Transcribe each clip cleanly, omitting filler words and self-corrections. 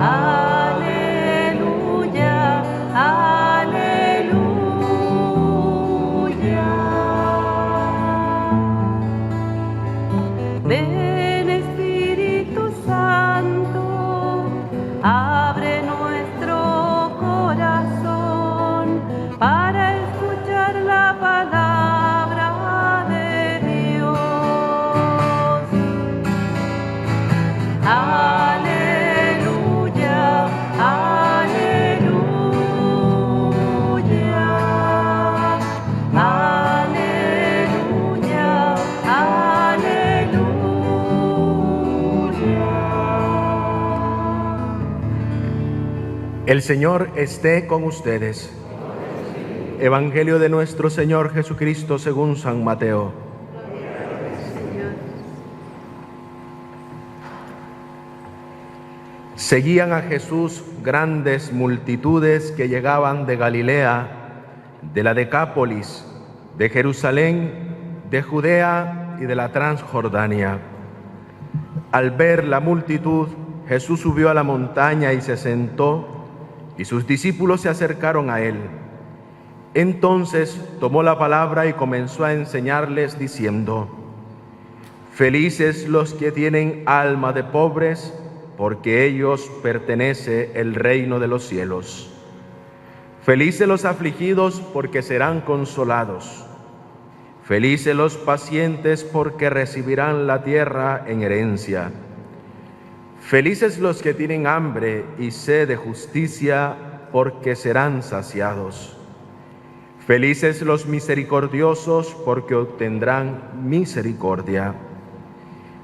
Aleluya, aleluya. Ven Espíritu Santo, abre nuestro corazón para escuchar la palabra de Dios. Aleluya, aleluya, aleluya, aleluya. El Señor esté con ustedes. Evangelio de nuestro Señor Jesucristo según San Mateo. Seguían a Jesús grandes multitudes que llegaban de Galilea, de la Decápolis, de Jerusalén, de Judea y de la Transjordania. Al ver la multitud, Jesús subió a la montaña y se sentó, y sus discípulos se acercaron a él. Entonces tomó la palabra y comenzó a enseñarles diciendo: Felices los que tienen alma de pobres, porque ellos pertenece el reino de los cielos. Felices los afligidos, porque serán consolados. Felices los pacientes, porque recibirán la tierra en herencia. Felices los que tienen hambre y sed de justicia, porque serán saciados. Felices los misericordiosos, porque obtendrán misericordia.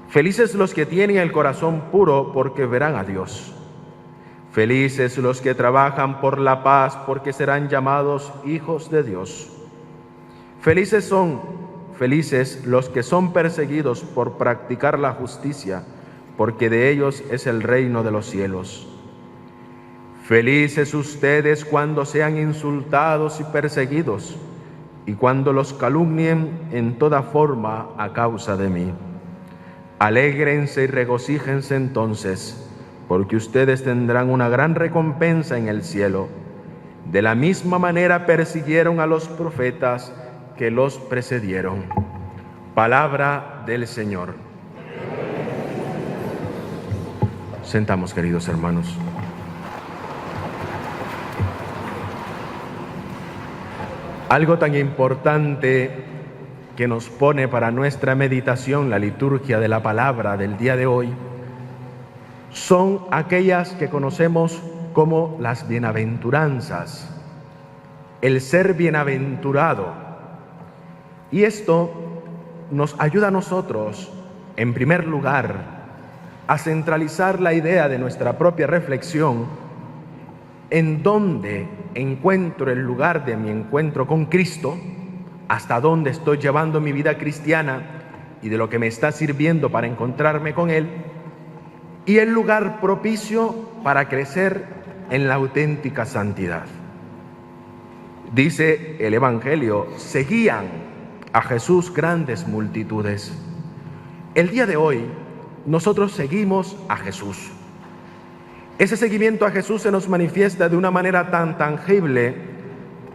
Felices los que tienen el corazón puro, porque verán a Dios. Felices los que trabajan por la paz, porque serán llamados hijos de Dios. Felices los que son perseguidos por practicar la justicia, porque de ellos es el reino de los cielos. Felices ustedes cuando sean insultados y perseguidos, y cuando los calumnien en toda forma a causa de mí. Alégrense y regocíjense entonces, porque ustedes tendrán una gran recompensa en el cielo. De la misma manera persiguieron a los profetas que los precedieron. Palabra del Señor. Sentamos, queridos hermanos. Algo tan importante que nos pone para nuestra meditación la liturgia de la palabra del día de hoy son aquellas que conocemos como las bienaventuranzas, el ser bienaventurado. Y esto nos ayuda a nosotros, en primer lugar, a centralizar la idea de nuestra propia reflexión en dónde encuentro el lugar de mi encuentro con Cristo, hasta dónde estoy llevando mi vida cristiana y de lo que me está sirviendo para encontrarme con Él, y el lugar propicio para crecer en la auténtica santidad. Dice el Evangelio, seguían a Jesús grandes multitudes. El día de hoy, nosotros seguimos a Jesús. Ese seguimiento a Jesús se nos manifiesta de una manera tan tangible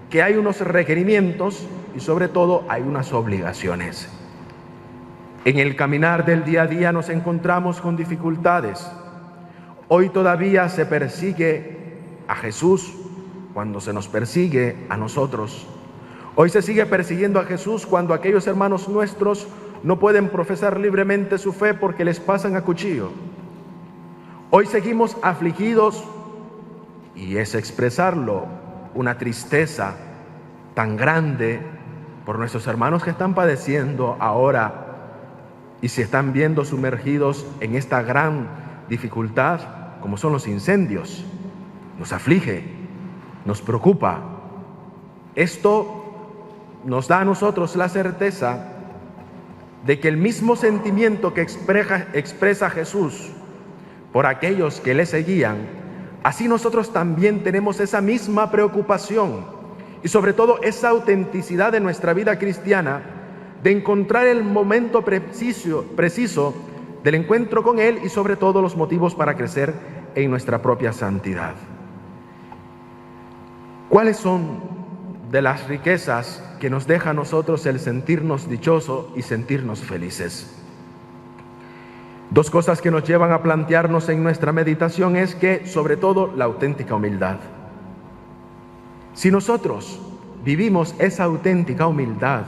que hay unos requerimientos y sobre todo hay unas obligaciones. En el caminar del día a día nos encontramos con dificultades. Hoy todavía se persigue a Jesús cuando se nos persigue a nosotros. Hoy se sigue persiguiendo a Jesús cuando aquellos hermanos nuestros no pueden profesar libremente su fe porque les pasan a cuchillo. Hoy seguimos afligidos, y es expresarlo, una tristeza tan grande por nuestros hermanos que están padeciendo ahora y se están viendo sumergidos en esta gran dificultad, como son los incendios. Nos aflige, nos preocupa. Esto nos da a nosotros la certeza de que el mismo sentimiento que expresa Jesús por aquellos que le seguían, así nosotros también tenemos esa misma preocupación y sobre todo esa autenticidad de nuestra vida cristiana de encontrar el momento preciso del encuentro con Él y sobre todo los motivos para crecer en nuestra propia santidad. ¿Cuáles son de las riquezas que nos deja a nosotros el sentirnos dichosos y sentirnos felices? Dos cosas que nos llevan a plantearnos en nuestra meditación es que, sobre todo, la auténtica humildad. Si nosotros vivimos esa auténtica humildad,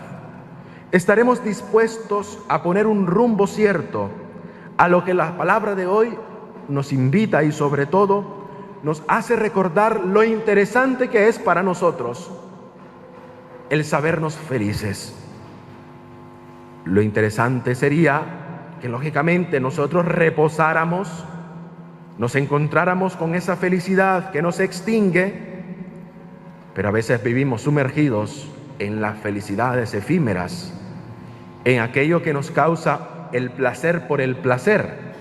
estaremos dispuestos a poner un rumbo cierto a lo que la palabra de hoy nos invita y sobre todo nos hace recordar lo interesante que es para nosotros el sabernos felices. Lo interesante sería que lógicamente nosotros reposáramos, nos encontráramos con esa felicidad que no se extingue, pero a veces vivimos sumergidos en las felicidades efímeras, en aquello que nos causa el placer por el placer,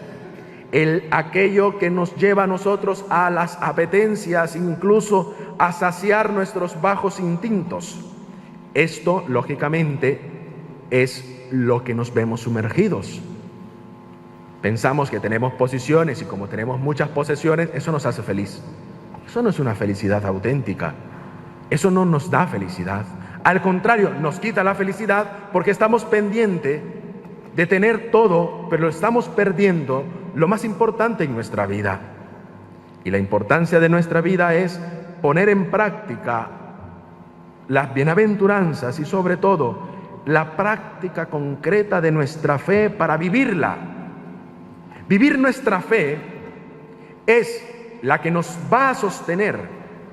aquello que nos lleva a nosotros a las apetencias, incluso a saciar nuestros bajos instintos. Esto, lógicamente, es lo que nos vemos sumergidos. Pensamos que tenemos posesiones y como tenemos muchas posesiones, eso nos hace feliz. Eso no es una felicidad auténtica. Eso no nos da felicidad. Al contrario, nos quita la felicidad porque estamos pendientes de tener todo, pero estamos perdiendo lo más importante en nuestra vida. Y la importancia de nuestra vida es poner en práctica las bienaventuranzas y sobre todo la práctica concreta de nuestra fe para vivirla. Vivir nuestra fe es la que nos va a sostener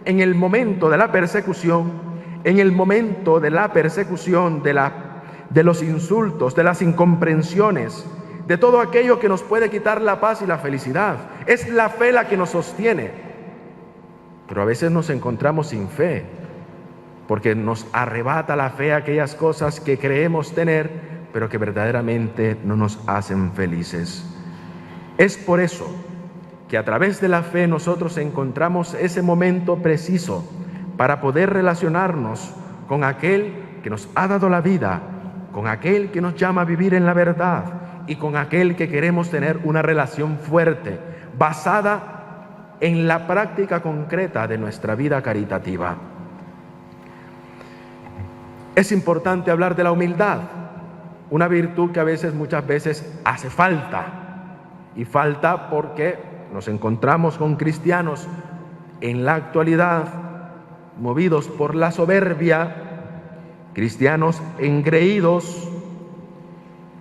en el momento de la persecución, en el momento de la persecución, de los insultos, de las incomprensiones, de todo aquello que nos puede quitar la paz y la felicidad. Es la fe la que nos sostiene. Pero a veces nos encontramos sin fe, porque nos arrebata la fe aquellas cosas que creemos tener, pero que verdaderamente no nos hacen felices. Es por eso que a través de la fe nosotros encontramos ese momento preciso para poder relacionarnos con aquel que nos ha dado la vida, con aquel que nos llama a vivir en la verdad y con aquel que queremos tener una relación fuerte, basada en la práctica concreta de nuestra vida caritativa. Es importante hablar de la humildad, una virtud que muchas veces hace falta, y falta porque nos encontramos con cristianos en la actualidad movidos por la soberbia, cristianos engreídos,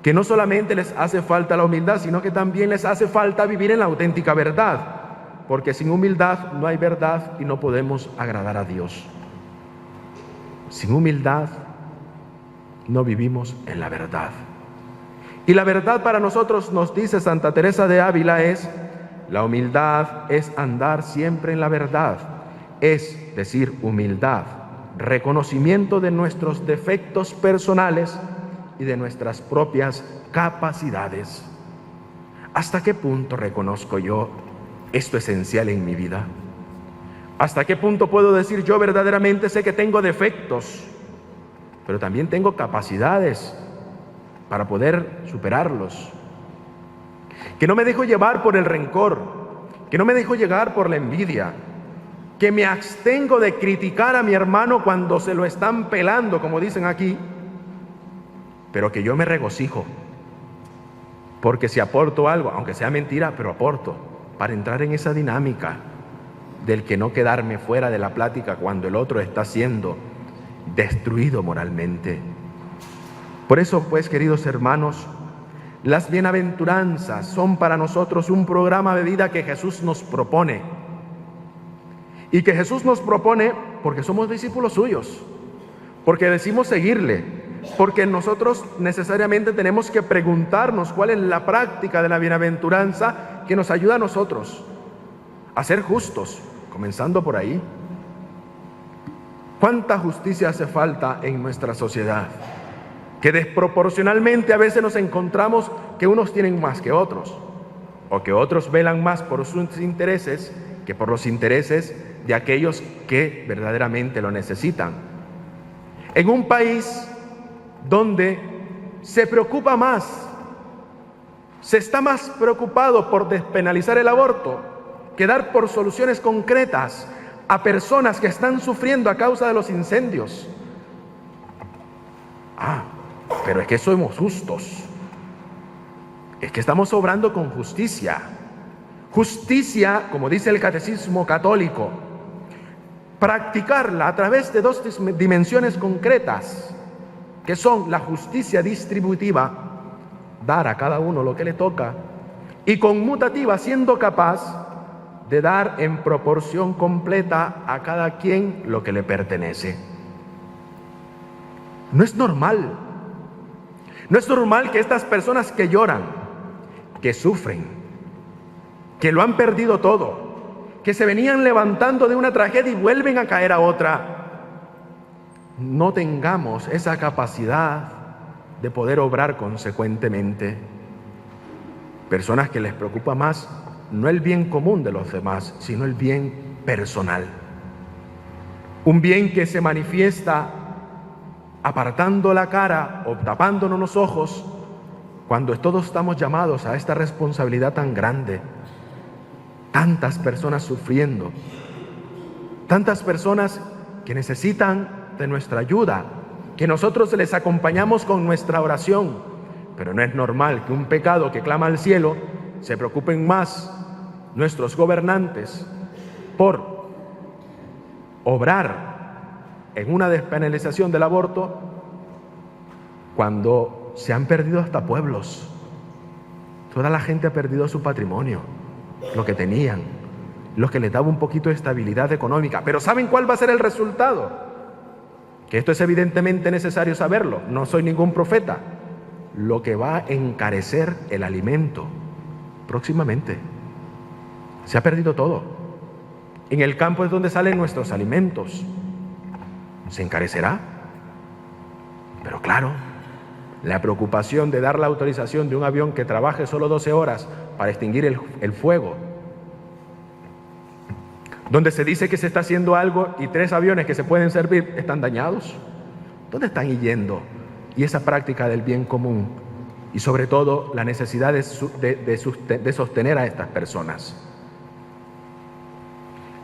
que no solamente les hace falta la humildad, sino que también les hace falta vivir en la auténtica verdad, porque sin humildad no hay verdad y no podemos agradar a Dios. Sin humildad no vivimos en la verdad. Y la verdad para nosotros, nos dice Santa Teresa de Ávila, la humildad es andar siempre en la verdad, es decir, humildad, reconocimiento de nuestros defectos personales y de nuestras propias capacidades. ¿Hasta qué punto reconozco yo esto esencial en mi vida? ¿Hasta qué punto puedo decir yo verdaderamente sé que tengo defectos, pero también tengo capacidades para poder superarlos? Que no me dejo llevar por el rencor, que no me dejo llevar por la envidia, que me abstengo de criticar a mi hermano cuando se lo están pelando, como dicen aquí, pero que yo me regocijo, porque si aporto algo, aunque sea mentira, pero aporto, para entrar en esa dinámica del que no quedarme fuera de la plática cuando el otro está siendo destruido moralmente. Por eso, pues, queridos hermanos, las bienaventuranzas son para nosotros un programa de vida que Jesús nos propone. Y que Jesús nos propone porque somos discípulos suyos, porque decimos seguirle, porque nosotros necesariamente tenemos que preguntarnos cuál es la práctica de la bienaventuranza que nos ayuda a nosotros a ser justos, comenzando por ahí. ¿Cuánta justicia hace falta en nuestra sociedad? Que desproporcionalmente a veces nos encontramos que unos tienen más que otros, o que otros velan más por sus intereses que por los intereses de aquellos que verdaderamente lo necesitan. En un país donde se preocupa más, se está más preocupado por despenalizar el aborto que dar por soluciones concretas a personas que están sufriendo a causa de los incendios. Pero es que somos justos. Es que estamos obrando con justicia. Justicia, como dice el Catecismo Católico, practicarla a través de dos dimensiones concretas, que son la justicia distributiva, dar a cada uno lo que le toca, y conmutativa, siendo capaz de dar en proporción completa a cada quien lo que le pertenece. No es normal. No es normal que estas personas que lloran, que sufren, que lo han perdido todo, que se venían levantando de una tragedia y vuelven a caer a otra, no tengamos esa capacidad de poder obrar consecuentemente. Personas que les preocupa más no el bien común de los demás, sino el bien personal. Un bien que se manifiesta apartando la cara o tapándonos los ojos cuando todos estamos llamados a esta responsabilidad tan grande. Tantas personas sufriendo, tantas personas que necesitan de nuestra ayuda, que nosotros les acompañamos con nuestra oración. Pero no es normal que un pecado que clama al cielo se preocupen más nuestros gobernantes por obrar en una despenalización del aborto cuando se han perdido hasta pueblos. Toda la gente ha perdido su patrimonio, lo que tenían, lo que les daba un poquito de estabilidad económica. Pero ¿saben cuál va a ser el resultado? Que esto es evidentemente necesario saberlo, no soy ningún profeta. Lo que va a encarecer el alimento próximamente. Se ha perdido todo. En el campo es donde salen nuestros alimentos. ¿Se encarecerá? Pero claro, la preocupación de dar la autorización de un avión que trabaje solo 12 horas para extinguir el fuego, donde se dice que se está haciendo algo y 3 aviones que se pueden servir están dañados. ¿Dónde están yendo? Y esa práctica del bien común y sobre todo la necesidad de sostener a estas personas.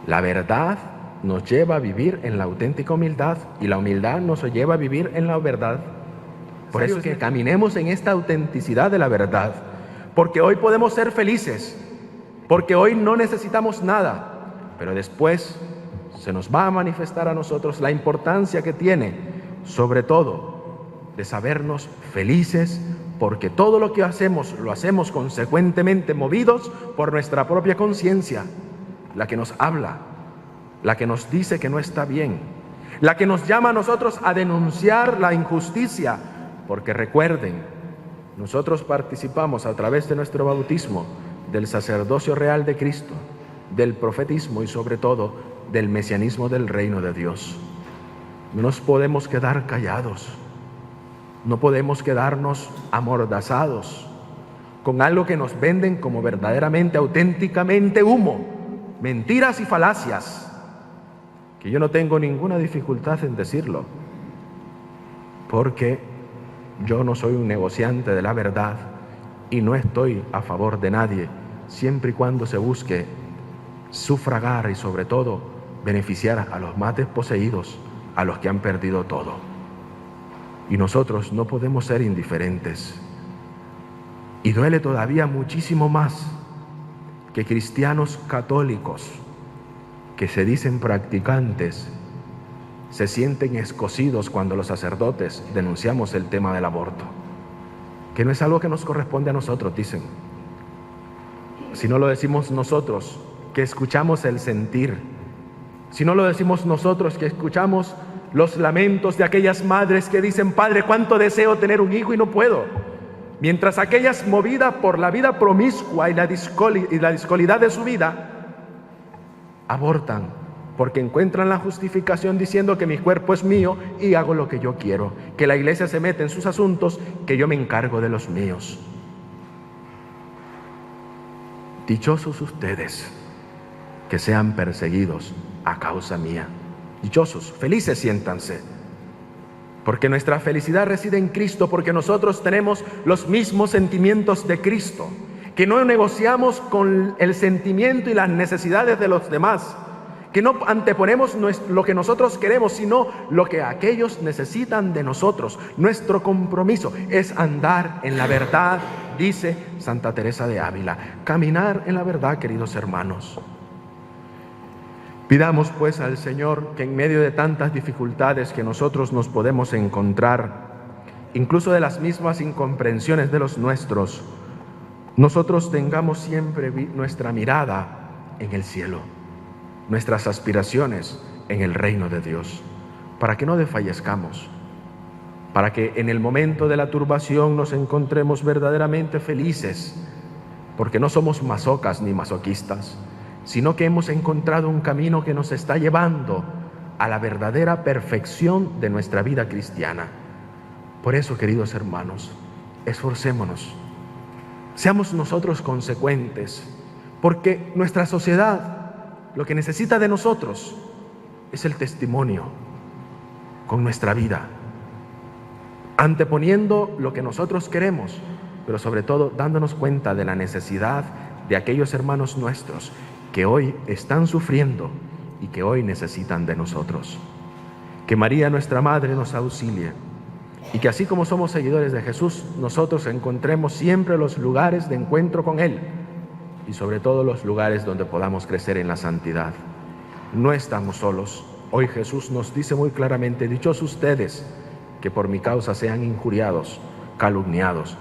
La verdad nos lleva a vivir en la auténtica humildad y la humildad nos lleva a vivir en la verdad. Por eso es que caminemos en esta autenticidad de la verdad, porque hoy podemos ser felices, porque hoy no necesitamos nada, pero después se nos va a manifestar a nosotros la importancia que tiene, sobre todo, de sabernos felices, porque todo lo que hacemos, lo hacemos consecuentemente movidos por nuestra propia conciencia, la que nos habla, la que nos dice que no está bien, la que nos llama a nosotros a denunciar la injusticia, porque recuerden, nosotros participamos a través de nuestro bautismo del sacerdocio real de Cristo, del profetismo y sobre todo del mesianismo del reino de Dios. No nos podemos quedar callados, no podemos quedarnos amordazados con algo que nos venden como verdaderamente, auténticamente humo, mentiras y falacias, que yo no tengo ninguna dificultad en decirlo, porque yo no soy un negociante de la verdad y no estoy a favor de nadie, siempre y cuando se busque sufragar y sobre todo beneficiar a los más desposeídos, a los que han perdido todo. Y nosotros no podemos ser indiferentes. Y duele todavía muchísimo más que cristianos católicos que se dicen practicantes se sienten escocidos cuando los sacerdotes denunciamos el tema del aborto, que no es algo que nos corresponde a nosotros, dicen. Si no lo decimos nosotros, que escuchamos el sentir, si no lo decimos nosotros, que escuchamos los lamentos de aquellas madres que dicen: Padre, cuánto deseo tener un hijo y no puedo, mientras aquellas movidas por la vida promiscua y la discolidad de su vida, abortan, porque encuentran la justificación diciendo que mi cuerpo es mío y hago lo que yo quiero, que la iglesia se mete en sus asuntos, que yo me encargo de los míos. Dichosos ustedes que sean perseguidos a causa mía. Dichosos, felices siéntanse, porque nuestra felicidad reside en Cristo, porque nosotros tenemos los mismos sentimientos de Cristo. que no negociamos con el sentimiento y las necesidades de los demás, que no anteponemos lo que nosotros queremos, sino lo que aquellos necesitan de nosotros. Nuestro compromiso es andar en la verdad, dice Santa Teresa de Ávila. Caminar en la verdad, queridos hermanos. Pidamos pues al Señor que en medio de tantas dificultades que nosotros nos podemos encontrar, incluso de las mismas incomprensiones de los nuestros, nosotros tengamos siempre nuestra mirada en el cielo, nuestras aspiraciones en el reino de Dios, para que no desfallezcamos, para que en el momento de la turbación nos encontremos verdaderamente felices, porque no somos masocas ni masoquistas, sino que hemos encontrado un camino que nos está llevando a la verdadera perfección de nuestra vida cristiana. Por eso, queridos hermanos, esforcémonos, seamos nosotros consecuentes, porque nuestra sociedad lo que necesita de nosotros es el testimonio con nuestra vida, anteponiendo lo que nosotros queremos, pero sobre todo dándonos cuenta de la necesidad de aquellos hermanos nuestros que hoy están sufriendo y que hoy necesitan de nosotros. Que María, nuestra Madre, nos auxilie y que así como somos seguidores de Jesús, nosotros encontremos siempre los lugares de encuentro con Él y sobre todo los lugares donde podamos crecer en la santidad. No estamos solos. Hoy Jesús nos dice muy claramente: dichosos ustedes que por mi causa sean injuriados, calumniados,